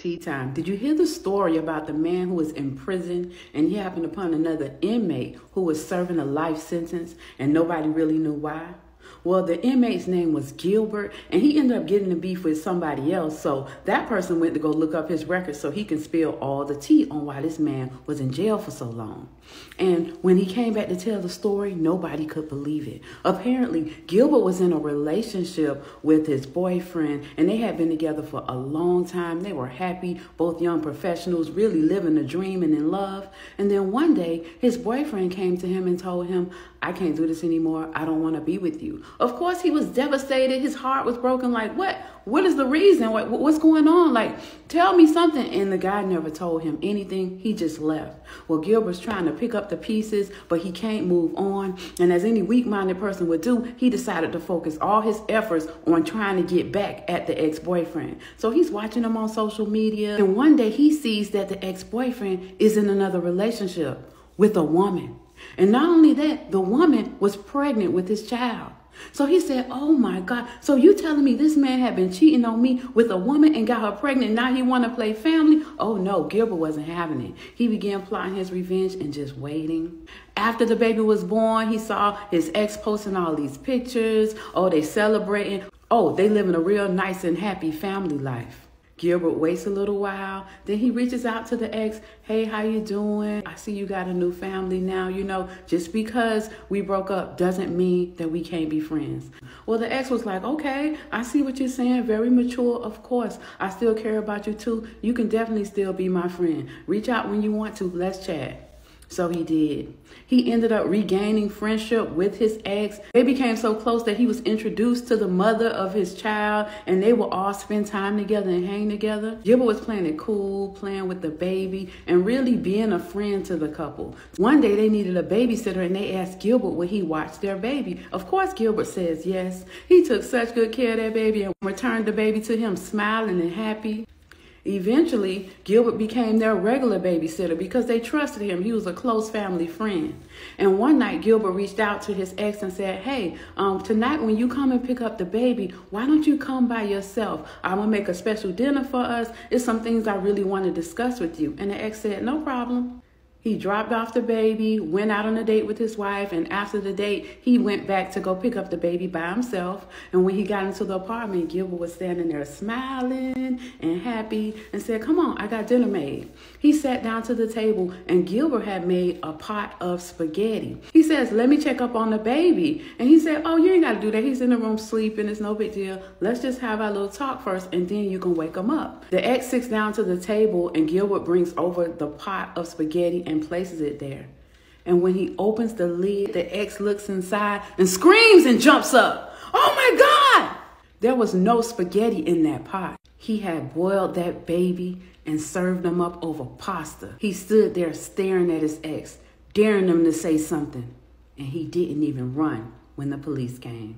Tea time. Did you hear the story about the man who was in prison and he happened upon another inmate who was serving a life sentence and nobody really knew why? Well, the inmate's name was Gilbert, and he ended up getting in beef with somebody else. So that person went to go look up his record so he can spill all the tea on why this man was in jail for so long. And when he came back to tell the story, nobody could believe it. Apparently, Gilbert was in a relationship with his boyfriend, and they had been together for a long time. They were happy, both young professionals, really living the dream and in love. And then one day, his boyfriend came to him and told him, "I can't do this anymore. I don't want to be with you." Of course, he was devastated. His heart was broken. Like, what? What is the reason? What's going on? Like, tell me something. And the guy never told him anything. He just left. Well, Gilbert's trying to pick up the pieces, but he can't move on. And as any weak-minded person would do, he decided to focus all his efforts on trying to get back at the ex-boyfriend. So he's watching him on social media. And one day he sees that the ex-boyfriend is in another relationship with a woman. And not only that, the woman was pregnant with his child. So he said, "Oh my God, so you telling me this man had been cheating on me with a woman and got her pregnant, and now he want to play family?" Oh no, Gilbert wasn't having it. He began plotting his revenge and just waiting. After the baby was born, he saw his ex posting all these pictures. Oh, they celebrating. Oh, they living a real nice and happy family life. Gilbert waits a little while. Then he reaches out to the ex. "Hey, how you doing? I see you got a new family now. You know, just because we broke up doesn't mean that we can't be friends." Well, the ex was like, "Okay, I see what you're saying. Very mature, of course. I still care about you too. You can definitely still be my friend. Reach out when you want to. Let's chat." So he did. He ended up regaining friendship with his ex. They became so close that he was introduced to the mother of his child, and they would all spend time together and hang together. Gilbert was playing it cool, playing with the baby, and really being a friend to the couple. One day they needed a babysitter, and they asked Gilbert would he watch their baby. Of course, Gilbert says yes. He took such good care of that baby and returned the baby to him smiling and happy. Eventually, Gilbert became their regular babysitter because they trusted him. He was a close family friend. And one night, Gilbert reached out to his ex and said, "Hey, tonight when you come and pick up the baby, why don't you come by yourself? I'm going to make a special dinner for us. It's some things I really want to discuss with you." And the ex said, "No problem." He dropped off the baby, went out on a date with his wife, and after the date, he went back to go pick up the baby by himself. And when he got into the apartment, Gilbert was standing there smiling and happy and said, "Come on, I got dinner made." He sat down to the table, and Gilbert had made a pot of spaghetti. He says, "Let me check up on the baby." And he said, "Oh, you ain't got to do that. He's in the room sleeping. It's no big deal. Let's just have our little talk first, and then you can wake him up." The ex sits down to the table, and Gilbert brings over the pot of spaghetti and places it there. And when he opens the lid, the ex looks inside and screams and jumps up. "Oh my God!" There was no spaghetti in that pot. He had boiled that baby and served them up over pasta. He stood there staring at his ex, daring them to say something. And he didn't even run when the police came.